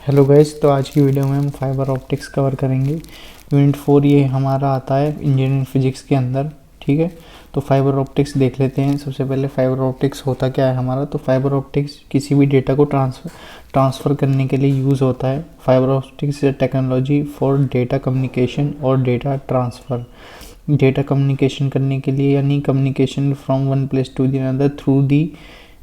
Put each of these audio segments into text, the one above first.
Hello guys, तो आज की वीडियो में हम फाइबर ऑप्टिक्स कवर करेंगे। यूनिट 4 ये हमारा आता है इंजीनियरिंग फिजिक्स के अंदर। ठीक है, तो फाइबर ऑप्टिक्स देख लेते हैं। सबसे पहले फाइबर ऑप्टिक्स होता क्या है हमारा। तो फाइबर ऑप्टिक्स किसी भी डेटा को ट्रांसफ़र करने के लिए यूज़ होता है। Fibre optics is technology for data communication और डेटा ट्रांसफ़र। डेटा कम्युनिकेशन करने के लिए, यानी communication from one place to the another through the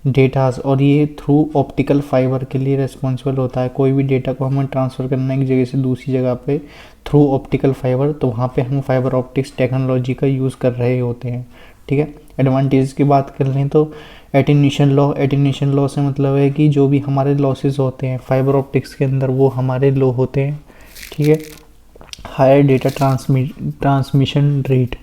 datas, और ये थ्रू ऑप्टिकल फाइबर के लिए रिस्पॉन्सिबल होता है। कोई भी डेटा को हमें ट्रांसफ़र करना है एक जगह से दूसरी जगह पे थ्रू ऑप्टिकल फाइबर, तो वहाँ पे हम फाइबर ऑप्टिक्स टेक्नोलॉजी का यूज़ कर रहे होते हैं। ठीक है, एडवांटेज की बात कर लें तो एटीन्यूएशन लॉ से मतलब है कि जो भी हमारे लॉसेस होते हैं फाइबर ऑप्टिक्स के अंदर वो हमारे लो होते हैं। ठीक है, हायर डेटा ट्रांसमिशन रेट,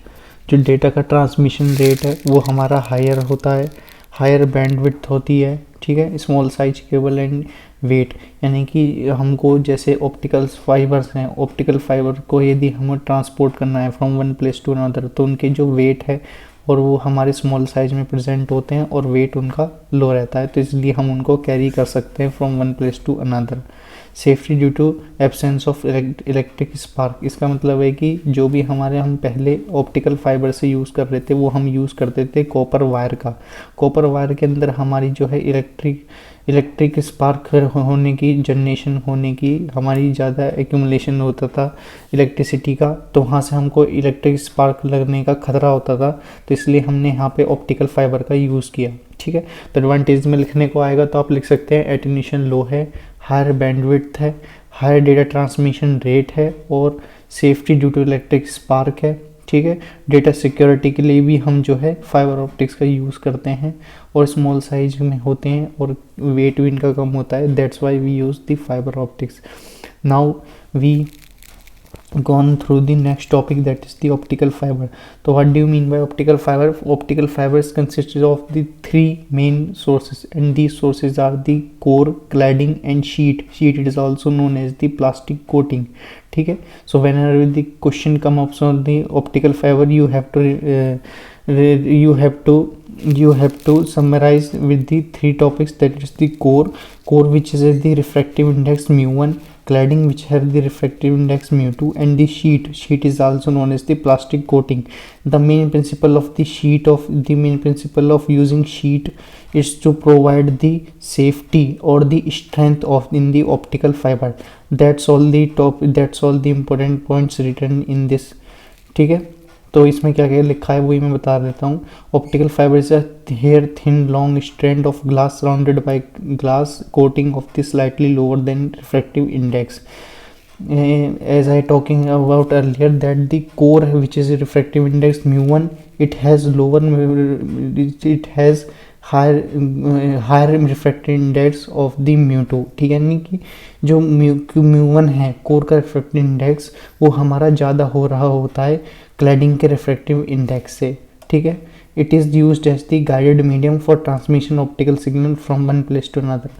जो डेटा का ट्रांसमिशन रेट है वो हमारा हायर होता है। हायर बैंडविड्थ होती है। ठीक है, small size cable and weight, यानी कि हमको जैसे ऑप्टिकल फाइबर्स हैं, ऑप्टिकल फाइबर को यदि हमें ट्रांसपोर्ट करना है from one place to another, तो उनके जो वेट है और वो हमारे स्मॉल साइज में प्रेजेंट होते हैं और वेट उनका लो रहता है, तो इसलिए हम उनको कैरी कर सकते हैं from one place to another. Safety due to absence of electric spark, इसका मतलब है कि जो भी हम पहले ऑप्टिकल फाइबर से यूज़ कर रहे थे वो हम यूज़ करते थे कॉपर वायर का। कॉपर वायर के अंदर हमारी जो है इलेक्ट्रिक स्पार्क होने की, जनरेशन होने की, हमारी ज़्यादा एक्यूमुलेशन होता था इलेक्ट्रिसिटी का, तो वहाँ से हमको इलेक्ट्रिक स्पार्क लगने का खतरा होता था, तो इसलिए हमने यहाँ पे ऑप्टिकल फाइबर का यूज़ किया। ठीक है, तो एडवांटेज में लिखने को आएगा तो आप लिख सकते हैं एटीन्यूएशन लो है, हायर बैंडविड्थ है, हायर डेटा ट्रांसमिशन रेट है और safety due to electric spark है। ठीक है, डेटा सिक्योरिटी के लिए भी हम जो है फाइबर ऑप्टिक्स का यूज़ करते हैं और स्मॉल साइज में होते हैं और वेट भी इनका कम होता है। That's why we use the fibre optics. Now we gone through the next topic, that is the optical fiber. So what do you mean by optical fiber? Optical fibers consists of the three main sources, and these sources are the core, cladding and sheet. It is also known as the plastic coating. ठीक है, so whenever the question comes up on the optical fiber, you have to summarize with the three topics, that is the core which is the refractive index mu1, cladding which have the refractive index mu2, and the sheet is also known as the plastic coating. The main principle of using sheet is to provide the safety or the strength of in the optical fiber. That's all the important points written in this. ठीक है, तो इसमें क्या क्या लिखा है वही मैं बता देता हूँ। Optical fibre is a hair thin long strand of glass surrounded by glass coating of the slightly lower than refractive index. as I talking about earlier, that the core which is a refractive index mu1, it has higher refractive index of the mu2। ठीक है, यानी कि जो mu1 है core का refractive index वो हमारा ज़्यादा हो रहा होता है क्लैडिंग के रिफ्रैक्टिव इंडेक्स से। ठीक है, it is used as the guided medium for transmission optical signal from one place to another.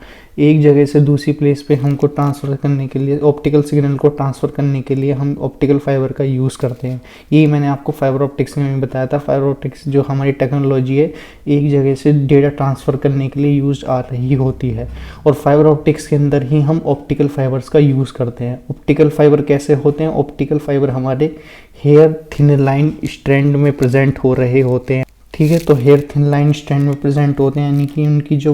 एक जगह से दूसरी प्लेस पे हमको ट्रांसफ़र करने के लिए, ऑप्टिकल सिग्नल को ट्रांसफ़र करने के लिए हम ऑप्टिकल फाइबर का यूज़ करते हैं। यही मैंने आपको फाइबर ऑप्टिक्स में बताया था। फाइबर ऑप्टिक्स जो हमारी टेक्नोलॉजी है एक जगह से डेटा ट्रांसफ़र करने के लिए यूज आ रही होती है, और फाइबर ऑप्टिक्स के अंदर ही हम ऑप्टिकल फाइबर्स का यूज़ करते हैं। ऑप्टिकल फाइबर कैसे होते हैं? ऑप्टिकल फाइबर हमारे हेयर थिन लाइन स्ट्रैंड में प्रेजेंट हो रहे होते हैं। ठीक है, तो हेयर थिन लाइन स्ट्रैंड में प्रेजेंट होते हैं, यानी कि उनकी जो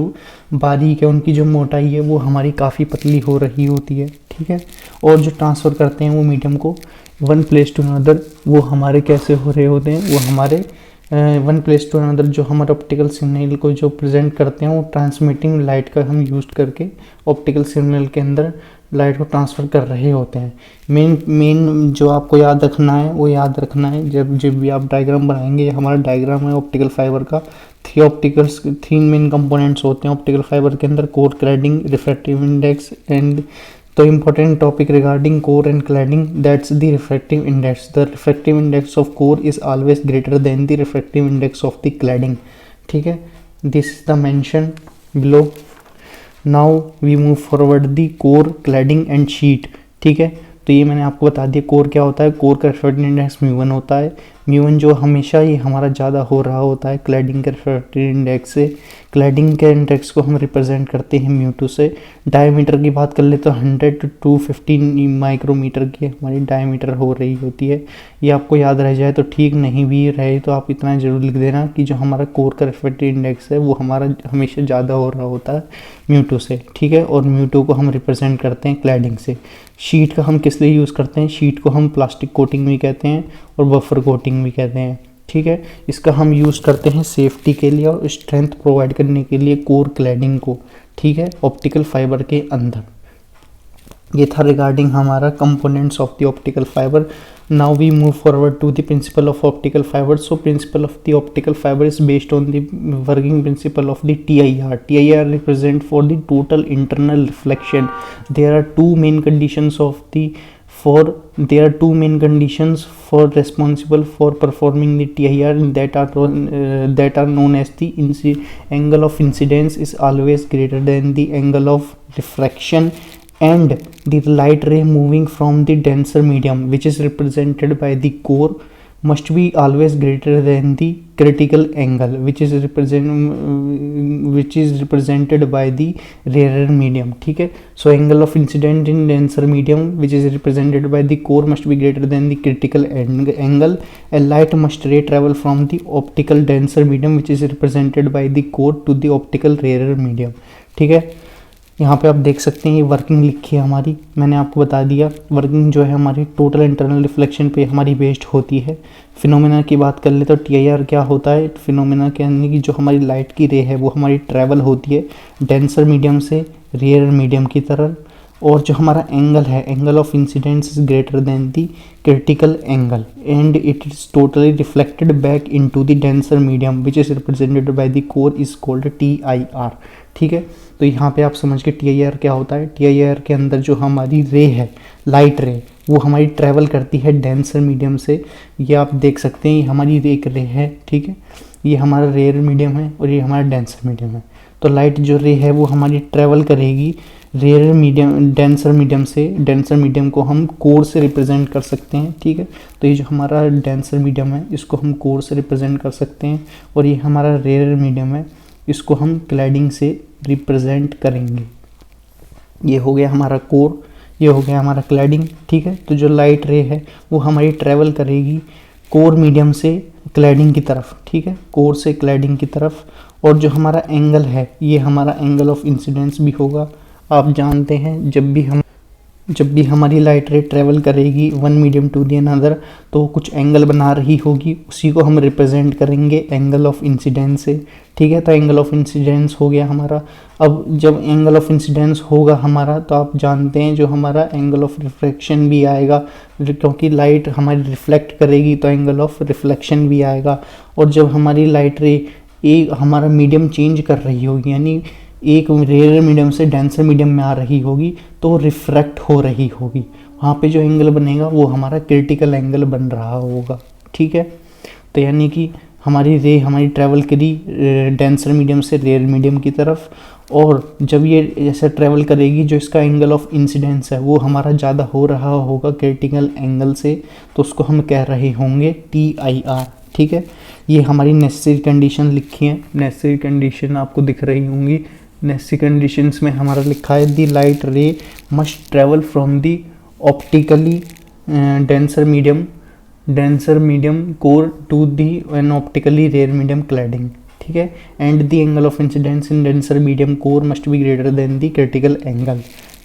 बारीक है, उनकी जो मोटाई है वो हमारी काफ़ी पतली हो रही होती है। ठीक है, और जो ट्रांसफ़र करते हैं वो मीडियम को वन प्लेस टू अनदर, वो हमारे कैसे हो रहे होते हैं? वो हमारे वन प्लेस टू अनदर जो हमारे ऑप्टिकल सिग्नल को जो प्रेजेंट करते हैं वो ट्रांसमिटिंग लाइट का हम यूज़ करके ऑप्टिकल सिग्नल के अंदर लाइट को ट्रांसफ़र कर रहे होते हैं। मेन जो आपको याद रखना है वो याद रखना है, जब भी आप डायग्राम बनाएंगे, ये हमारा डायग्राम है ऑप्टिकल फाइबर का। थ्री मेन कंपोनेंट्स होते हैं ऑप्टिकल फाइबर के अंदर: core, cladding, refractive index and the important topic regarding core and cladding, that's the refractive index. The refractive index of core is always greater than the refractive index of the cladding. ठीक है, this is the mention below. Now we move forward the core, cladding and sheet. ठीक है, तो ये मैंने आपको बता दिया कोर क्या होता है। कोर का रिफ्रैक्टिव इंडेक्स mu1 होता है, म्यू1 जो हमेशा ही हमारा ज़्यादा हो रहा होता है क्लैडिंग के रिफ्रैक्टिव इंडेक्स से। क्लैडिंग के इंडेक्स को हम रिप्रेजेंट करते हैं म्यू2 से। डायमीटर की बात कर ले तो 100 to 250 माइक्रोमीटर की हमारी डायमीटर हो रही होती है। ये आपको याद रह जाए तो ठीक, नहीं भी रहे तो आप इतना ज़रूर लिख देना कि जो हमारा कोर का रिफ्रैक्टिव इंडेक्स है वो हमारा हमेशा ज़्यादा हो रहा होता है म्यू2 से, ठीक है। और म्यू2 को हम रिप्रेजेंट करते हैं क्लैडिंग से। शीट का हम किस लिए यूज़ करते हैं? शीट को हम प्लास्टिक कोटिंग भी कहते हैं और बफर कोटिंग भी कहते हैं, ठीक है। इसका हम यूज़ करते हैं सेफ्टी के लिए और स्ट्रेंथ प्रोवाइड करने के लिए कोर क्लैडिंग को, ठीक है, ऑप्टिकल फाइबर के अंदर। ये था रिगार्डिंग हमारा components of the optical fibre. Now we move forward to the principle of optical fibre. So principle of the optical fibre is based on the working principle of the TIR. TIR represent for the total internal reflection. There are two main conditions for responsible for performing the TIR that are known as the angle of incidence is always greater than the angle of refraction, and the light ray moving from the denser medium, which is represented by the core, must be always greater than the critical angle, which is represented by the rarer medium, ठीक है। So angle of incidence in denser medium, which is represented by the core, must be greater than the critical angle. A light must ray travel from the optical denser medium, which is represented by the core, to the optical rarer medium, ठीक है। यहाँ पे आप देख सकते हैं ये working लिखी है हमारी, मैंने आपको बता दिया। वर्किंग जो है हमारी टोटल इंटरनल रिफ्लेक्शन पे हमारी बेस्ड होती है। फिनोमेना की बात कर ले तो TIR क्या होता है? फिनोमेना के यानी कि जो हमारी लाइट की रे है वो हमारी ट्रैवल होती है डेंसर मीडियम से रेयर मीडियम की तरफ, और जो हमारा एंगल है, angle of incidence is greater than the critical angle, and it is totally reflected back into the denser medium, which is represented by the core, is called TIR, ठीक है। तो यहाँ पे आप समझ के TIR क्या होता है। TIR के अंदर जो हमारी रे है, लाइट रे, वो हमारी ट्रैवल करती है डेंसर मीडियम से। ये आप देख सकते हैं ये हमारी एक रे है, ठीक है, ये हमारा रेयर मीडियम है और ये हमारा डेंसर मीडियम है। तो लाइट जो रे है वो हमारी ट्रैवल करेगी रेयर मीडियम डेंसर मीडियम से। डेंसर मीडियम को हम कोर से रिप्रेजेंट कर सकते हैं, ठीक है। तो ये जो हमारा डेंसर मीडियम है इसको हम कोर से रिप्रेजेंट कर सकते हैं, और ये हमारा रेयर मीडियम है इसको हम क्लैडिंग से रिप्रेजेंट करेंगे। ये हो गया हमारा कोर, ये हो गया हमारा क्लैडिंग, ठीक है। तो जो लाइट रे है वो हमारी ट्रैवल करेगी कोर मीडियम से क्लैडिंग की तरफ, ठीक है, कोर से क्लैडिंग की तरफ। और जो हमारा एंगल है ये हमारा एंगल ऑफ इंसिडेंस भी होगा। आप जानते हैं जब भी हमारी लाइट रे ट्रैवल करेगी one medium to the another तो कुछ एंगल बना रही होगी, उसी को हम रिप्रेजेंट करेंगे एंगल ऑफ इंसिडेंस से, ठीक है। तो एंगल ऑफ इंसिडेंस हो गया हमारा। अब जब एंगल ऑफ इंसिडेंस होगा हमारा तो आप जानते हैं जो हमारा एंगल ऑफ रिफ्लेक्शन भी आएगा, क्योंकि लाइट हमारी रिफ्लेक्ट करेगी तो एंगल ऑफ रिफ्लेक्शन भी आएगा। और जब हमारी लाइट रे एक हमारा मीडियम चेंज कर रही होगी, यानी एक रेयर मीडियम से डेंसर मीडियम में आ रही होगी तो रिफ्रैक्ट हो रही होगी, वहाँ पे जो एंगल बनेगा वो हमारा क्रिटिकल एंगल बन रहा होगा, ठीक है। तो यानी कि हमारी रे हमारी ट्रैवल करी डेंसर मीडियम से रेयर मीडियम की तरफ, और जब ये ऐसे ट्रैवल करेगी जो इसका एंगल ऑफ इंसिडेंस है वो हमारा ज़्यादा हो रहा होगा क्रिटिकल एंगल से, तो उसको हम कह रहे होंगे TIR, ठीक है। ये हमारी नेसेसरी कंडीशन लिखी है, नेसेसरी कंडीशन आपको दिख रही होंगी। नेसेसरी कंडीशंस में हमारा लिखा है the light ray must travel from the optically denser medium core to the an optically rarer medium cladding, ठीक है। And the angle of incidence in denser medium core must be greater than the critical angle,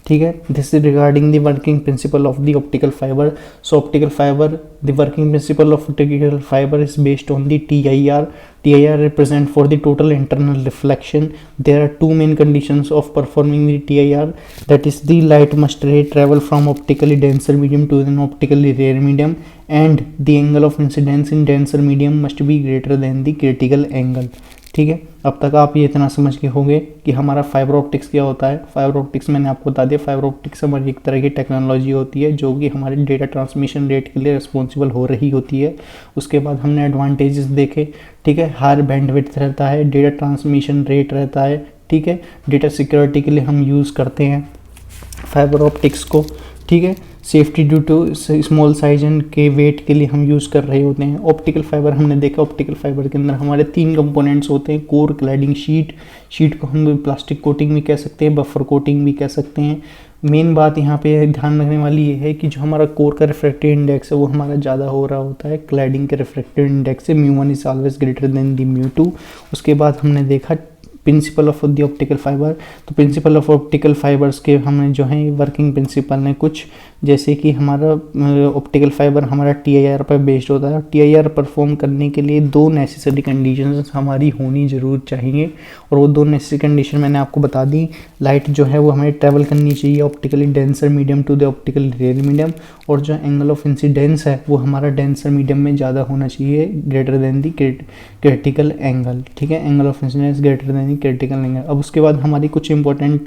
ठीक है। This is regarding the working principle of the optical fibre. So optical fiber, the working principle of optical fibre is based on the TIR. TIR represent for the total internal reflection. There are two main conditions of performing the TIR, that is the light must ray travel from optically denser medium to an optically rare medium, and the angle of incidence in denser medium must be greater than the critical angle, ठीक है। अब तक आप ये इतना समझ के होंगे कि हमारा फाइबर ऑप्टिक्स क्या होता है। फाइबर ऑप्टिक्स मैंने आपको बता दिया, फाइबर ऑप्टिक्स हमारी एक तरह की टेक्नोलॉजी होती है जो कि हमारे डेटा ट्रांसमिशन रेट के लिए रिस्पॉन्सिबल हो रही होती है। उसके बाद हमने एडवांटेजेस देखे, ठीक है। हायर बैंडविड्थ रहता है, डेटा ट्रांसमिशन रेट रहता है, ठीक है। डेटा सिक्योरिटी के लिए हम यूज़ करते हैं फाइबर ऑप्टिक्स को, ठीक है। Safety due to small size and के वेट के लिए हम यूज़ कर रहे होते हैं। ऑप्टिकल फाइबर हमने देखा, ऑप्टिकल फाइबर के अंदर हमारे 3 कंपोनेंट्स होते हैं, कोर, क्लैडिंग, शीट को हम प्लास्टिक कोटिंग भी कह सकते हैं, बफर कोटिंग भी कह सकते हैं। मेन बात यहाँ पे ध्यान रखने वाली ये है कि जो हमारा कोर का रिफ्रैक्टिव इंडेक्स है वो हमारा ज़्यादा हो रहा होता है क्लैडिंग के रिफ्रैक्टिव इंडेक्स से, μ1 इज ऑलवेज ग्रेटर देन दी μ2। उसके बाद हमने देखा principal of the optical fibre. तो प्रिंसिपल ऑफ ऑप्टिकल फाइबर्स के हमें जो है वर्किंग प्रिंसिपल ने कुछ, जैसे कि हमारा ऑप्टिकल फाइबर हमारा TIR पर बेस्ड होता है। TIR परफॉर्म करने के लिए 2 नेसेसरी कंडीशंस हमारी होनी ज़रूर चाहिए, और वो 2 नेसेसरी कंडीशन मैंने आपको बता दी। लाइट जो है वो हमें ट्रैवल करनी चाहिए optically denser medium to the optically rarer medium, और जो एंगल ऑफ इंसिडेंस है वो हमारा डेंसर मीडियम में ज़्यादा होना चाहिए, ग्रेटर देन दी क्रिटिकल एंगल। ठीक है, angle of incidence greater than the critical angle. अब उसके बाद हमारी कुछ इंपॉर्टेंट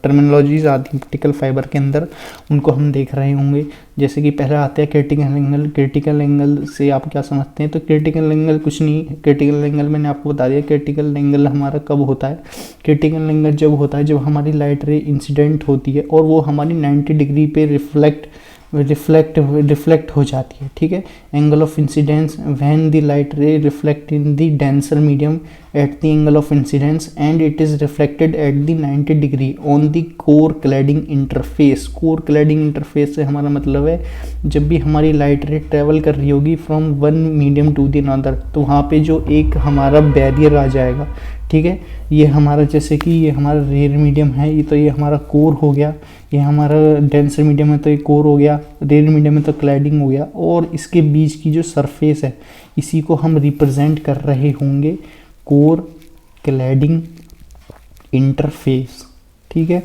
टर्मिनोलॉजीज आती हैं ऑप्टिकल फाइबर के अंदर, उनको हम देख रहे होंगे। जैसे कि पहला आता है क्रिटिकल एंगल। क्रिटिकल एंगल से आप क्या समझते हैं? तो क्रिटिकल एंगल कुछ नहीं, क्रिटिकल एंगल मैंने आपको बता दिया। क्रिटिकल एंगल हमारा कब होता है? क्रिटिकल एंगल जब होता है जब हमारी लाइट रे इंसिडेंट होती है और वो हमारी 90 डिग्री पे रिफ्लेक्ट हो जाती है। ठीक है, angle of incidence when the light रे reflect in the denser medium at the angle of incidence and it is reflected at the 90 degree on the core cladding interface. Core cladding interface से हमारा मतलब है जब भी हमारी light रे travel कर रही होगी from one medium to the another, तो वहाँ पे जो एक हमारा बैरियर आ जाएगा। ठीक है, ये हमारा जैसे कि ये हमारा रेयर मीडियम है, ये तो ये हमारा कोर हो गया, ये हमारा डेंसर मीडियम है तो ये कोर हो गया, रेयर मीडियम में तो क्लैडिंग हो गया, और इसके बीच की जो सरफेस है इसी को हम रिप्रेजेंट कर रहे होंगे कोर क्लैडिंग इंटरफेस। ठीक है,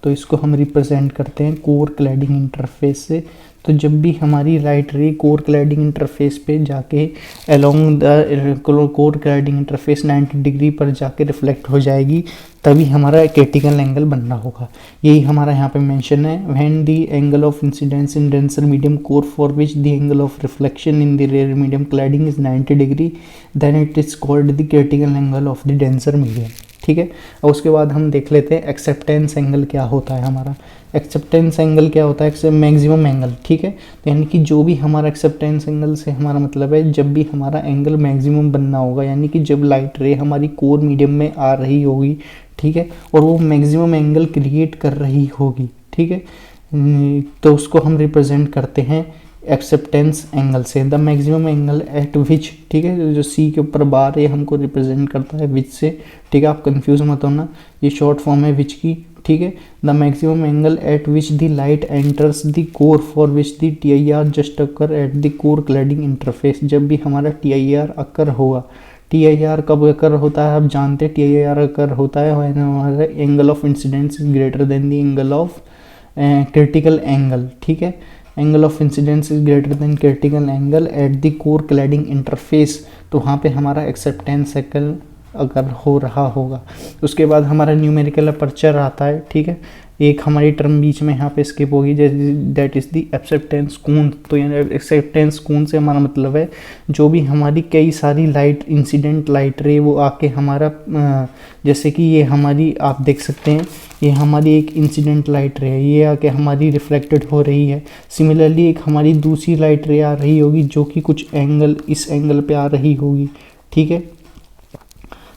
तो इसको हम रिप्रेजेंट करते हैं कोर क्लैडिंग इंटरफेस से। तो जब भी हमारी लाइट रे कोर क्लैडिंग इंटरफेस पे जाके along the core cladding interface 90 degree पर जाके रिफ्लेक्ट हो जाएगी, तभी हमारा क्रिटिकल एंगल बनना होगा। यही हमारा यहाँ पे मेंशन है, when the angle of incidence in denser medium core for which the angle of reflection in the rarer medium cladding is 90 degree then it is called the critical angle of the denser medium. ठीक है, और उसके बाद हम देख लेते हैं acceptance angle क्या होता है हमारा। एक्सेप्टेंस एंगल क्या होता है? Maximum angle. ठीक है, तो यानी कि जो भी हमारा एक्सेप्टेंस एंगल से हमारा मतलब है जब भी हमारा एंगल मैक्सिमम बनना होगा, यानी कि जब लाइट रे हमारी कोर मीडियम में आ रही होगी, ठीक है, और वो मैक्सिमम एंगल क्रिएट कर रही होगी। ठीक है, तो उसको हम रिप्रेजेंट करते हैं एक्सेप्टेंस एंगल से, द मैक्सिमम एंगल एट विच। ठीक है, जो सी के ऊपर बार है हमको रिप्रेजेंट करता है विच से। ठीक है, आप कंफ्यूज मत होना, ये शॉर्ट फॉर्म है विच की। ठीक है, the maximum angle eight which the light enters the core for which the TIR just occur at the core cladding interface. जब भी हमारा TIR अकर होगा, TIR कब अकर होता है आप जानते हैं, TIR अकर होता है व्हेन हमारा angle of incidence is greater than the angle of critical angle. ठीक है, angle of incidence is greater than critical angle at the core cladding interface, तो वहाँ पे हमारा एक्सेप्टेंस एंगल अगर हो रहा होगा। उसके बाद हमारा न्यूमेरिकल अपर्चर आता है। ठीक है, एक हमारी टर्म बीच में यहाँ पे स्किप होगी, जैसे दैट इज़ दी एक्सेप्टेंस कोण। तो ये एक्सेप्टेंस कोण से हमारा मतलब है जो भी हमारी कई सारी लाइट इंसिडेंट लाइट रे वो आके हमारा जैसे कि ये हमारी आप देख सकते हैं ये हमारी एक इंसिडेंट लाइट रे है, ये आके हमारी रिफ्लेक्टेड हो रही है। सिमिलरली एक हमारी दूसरी लाइट रे आ रही होगी जो कि कुछ एंगल इस एंगल पे आ रही होगी। ठीक है,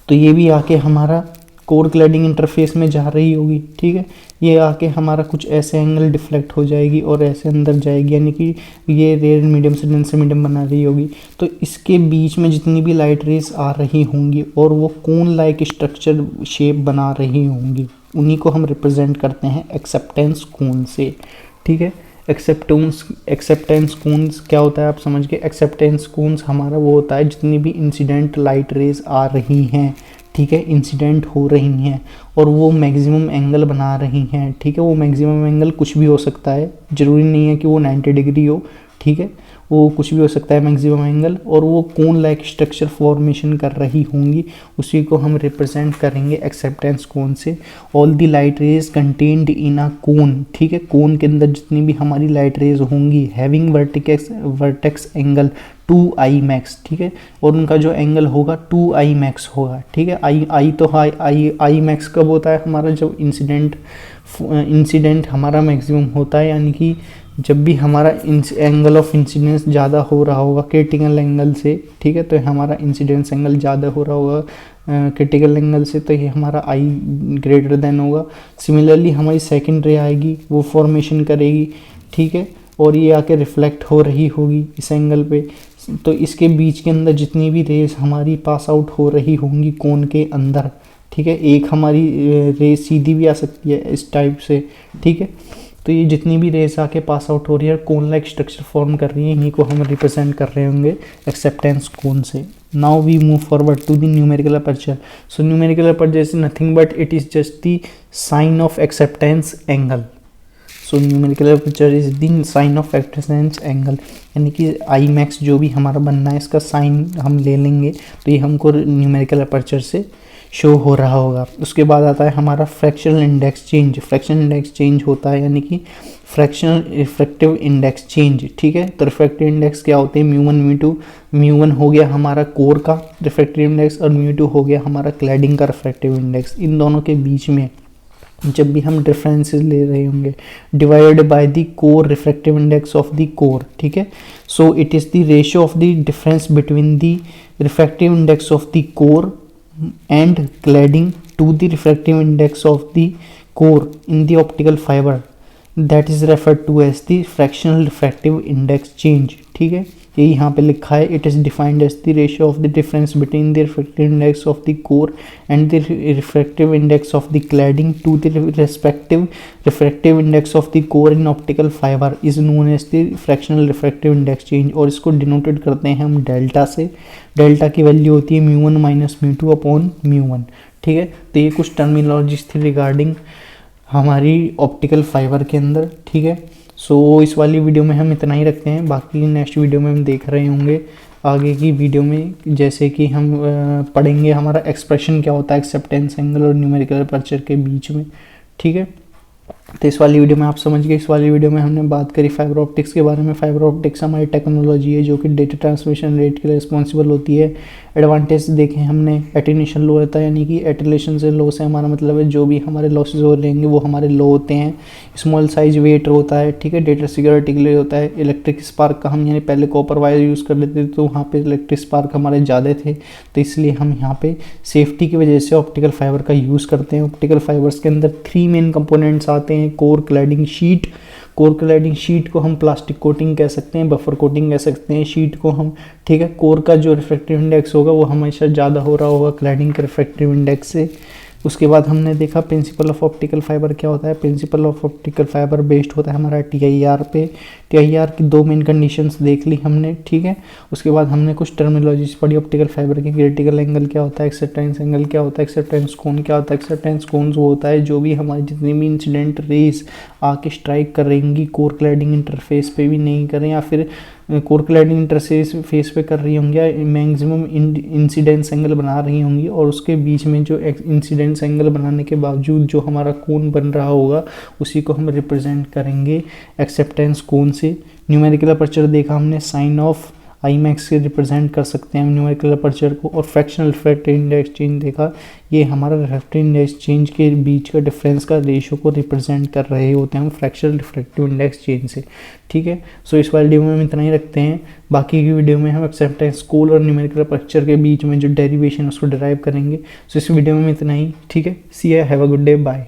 तो ये भी आके हमारा कोर क्लैडिंग इंटरफेस में जा रही होगी। ठीक है, ये आके हमारा कुछ ऐसे एंगल डिफ्लेक्ट हो जाएगी और ऐसे अंदर जाएगी, यानी कि ये रेयर मीडियम से डेंसर मीडियम बना रही होगी। तो इसके बीच में जितनी भी लाइट रेस आ रही होंगी और वो कोन लाइक स्ट्रक्चर शेप बना रही होंगी, उन्हीं को हम रिप्रेजेंट करते हैं एक्सेप्टेंस कोन से। ठीक है, एक्सेप्टेंस कोन्स क्या होता है आप समझ गए। एक्सेप्टेंस कोन्स हमारा वो होता है जितनी भी इंसिडेंट लाइट रेज आ रही हैं, ठीक है, इंसिडेंट हो रही हैं और वो मैक्सिमम एंगल बना रही हैं। ठीक है, वो मैक्सिमम एंगल कुछ भी हो सकता है, ज़रूरी नहीं है कि वो 90 डिग्री हो। ठीक है, वो कुछ भी हो सकता है मैक्सिमम एंगल, और वो कोन लाइक स्ट्रक्चर फॉर्मेशन कर रही होंगी, उसी को हम रिप्रेजेंट करेंगे एक्सेप्टेंस कोन से। All the light rays contained in a cone. ठीक है, कोन के अंदर जितनी भी हमारी लाइट रेज होंगी having vertex angle 2I max. ठीक है, और उनका जो एंगल होगा 2I मैक्स होगा। ठीक है, आई तो आई मैक्स कब होता है हमारा जब इंसिडेंट इंसिडेंट हमारा मैक्सिमम होता है, यानी कि जब भी हमारा एंगल ऑफ इंसिडेंस ज़्यादा हो रहा होगा क्रिटिकल एंगल से, ठीक है, तो हमारा इंसिडेंस एंगल ज़्यादा हो रहा होगा क्रिटिकल एंगल से, तो ये हमारा आई ग्रेटर देन होगा। सिमिलरली हमारी सेकंड रे आएगी, वो फॉर्मेशन करेगी, ठीक है, और ये आके रिफ्लेक्ट हो रही होगी इस एंगल पे, तो इसके बीच के अंदर जितनी भी रेस हमारी पास आउट हो रही होंगी कोन के अंदर, ठीक है, एक हमारी रेस सीधी भी आ सकती है इस टाइप से, ठीक है, तो ये जितनी भी रेस आके पास आउट हो रही है कोन लाइक स्ट्रक्चर फॉर्म कर रही है, इन्हीं को हम रिप्रेजेंट कर रहे होंगे एक्सेप्टेंस कोन से। Now we move forward to the numerical aperture. So numerical aperture is nothing but it is just the sine of acceptance angle. So numerical aperture is the sine of acceptance angle, यानी कि I max जो भी हमारा बनना है इसका sign हम ले लेंगे, तो ये हमको न्यूमेरिकल अपर्चर से शो हो रहा होगा। उसके बाद आता है हमारा fractional index change. Fractional index change होता है यानी कि फ्रैक्शनल रिफ्रैक्टिव इंडेक्स चेंज, ठीक है, तो रिफ्रैक्टिव इंडेक्स क्या होते हैं, म्यू1 म्यू2। म्यू1 हो गया हमारा कोर का रिफ्रैक्टिव इंडेक्स और म्यू2 हो गया हमारा क्लैडिंग का रिफ्रैक्टिव इंडेक्स। इन दोनों के बीच में जब भी हम डिफरेंसेस ले रहे होंगे, divided by the core refractive index of the core, ठीक है, so it is the ratio of the difference between the refractive index of the core and cladding to the refractive index of the core in the optical fiber, that is referred to as the fractional refractive index change, ठीक है, ये यहाँ पे लिखा है, it is defined as the ratio of the difference between the refractive index of the core and the refractive index of the cladding to the respective refractive index of the core in optical fibre is known as the fractional refractive index change, और इसको denoted करते हैं हम delta से। Delta की value होती है म्यू1 minus म्यू2 upon म्यू1, ठीक है, तो ये कुछ टर्मिनोलॉजीज थी रिगार्डिंग हमारी ऑप्टिकल फाइबर के अंदर, ठीक है। सो इस वाली वीडियो में हम इतना ही रखते हैं, बाकी नेक्स्ट वीडियो में हम देख रहे होंगे आगे की वीडियो में, जैसे कि हम पढ़ेंगे हमारा एक्सप्रेशन क्या होता है एक्सेप्टेंस एंगल और न्यूमेरिकल अपर्चर के बीच में, ठीक है। तो इस वाली वीडियो में आप समझ गए। इस वाली वीडियो में हमने बात करी फाइबर ऑप्टिक्स के बारे में। फाइबर ऑप्टिक्स हमारी टेक्नोलॉजी है जो कि डेटा ट्रांसमिशन रेट के लिए रिस्पॉन्सिबल होती है। एडवांटेज देखें हमने, एटेन्यूएशन लो होता है, यानी कि एटेन्यूएशन से लो से हमारा मतलब है जो भी हमारे लॉसेज हो रहेंगे वो हमारे लो होते हैं। स्मॉल साइज वेट होता है, ठीक है, डेटा सिक्योरिटी के लिए होता है। इलेक्ट्रिक स्पार्क का हम यानी पहले कॉपर वायर यूज़ कर लेते थे तो वहाँ पे इलेक्ट्रिक स्पार्क हमारे ज़्यादा थे, तो इसलिए हम यहाँ पे सेफ्टी की वजह से ऑप्टिकल फाइबर का यूज़ करते हैं। ऑप्टिकल फाइबर्स के अंदर 3 मेन कंपोनेंट्स आते हैं। Core cladding sheet, core cladding sheet को हम प्लास्टिक कोटिंग कह सकते हैं, बफर कोटिंग कह सकते हैं शीट को हम, ठीक है। कोर का जो रिफ्रैक्टिव इंडेक्स होगा वो हमेशा ज़्यादा हो रहा होगा क्लैडिंग के रिफ्रैक्टिव इंडेक्स से। उसके बाद हमने देखा प्रिंसिपल ऑफ ऑप्टिकल फाइबर क्या होता है। Principal of optical fibre based होता है हमारा TIR पे। TIR की 2 मेन कंडीशंस देख ली हमने, ठीक है। उसके बाद हमने कुछ टर्मिनोलॉजीज पढ़ी ऑप्टिकल फाइबर की। क्रिटिकल एंगल क्या होता है, एक्सेप्टेंस एंगल क्या होता है, एक्सेप्टेंस कोन क्या होता है। एक्सेप्टेंस कोन वो होता है जो भी हमारी जितनी भी इंसिडेंट रेज आके स्ट्राइक कर रहेंगी कोर क्लैडिंग इंटरफेस पे भी नहीं कर रहे, या फिर कोर क्लैडिंग इंटरफेस फेस पे कर रही होंगी, मैक्सिमम इंसिडेंस एंगल बना रही होंगी, और उसके बीच में जो इंसिडेंस एंगल बनाने के बावजूद जो हमारा कोन बन रहा होगा उसी को हम रिप्रेजेंट करेंगे एक्सेप्टेंस कोन से। न्यूमेरिकल अपर्चर देखा हमने, साइन ऑफ आई मैक्स से रिप्रेजेंट कर सकते हैं हम न्यूमेरिकल अपर्चर को। और फ्रैक्शनल रिफ्रैक्टिव इंडेक्स चेंज देखा, ये हमारा रिफ्रैक्टिव इंडेक्स चेंज के बीच का डिफरेंस का रेशियो को रिप्रेजेंट कर रहे होते हैं हम फ्रैक्शनल रिफ्रैक्टिव इंडेक्स चेंज से, ठीक है। सो इस वाली वीडियो में हम इतना ही रखते हैं। बाकी की वीडियो में हम एक्सेप्टेंस कोन और न्यूमेरिकल अपर्चर के बीच में जो डेरिवेशन उसको डिराइव करेंगे। सो इस वीडियो में इतना ही, ठीक है। See you, have a good day, bye.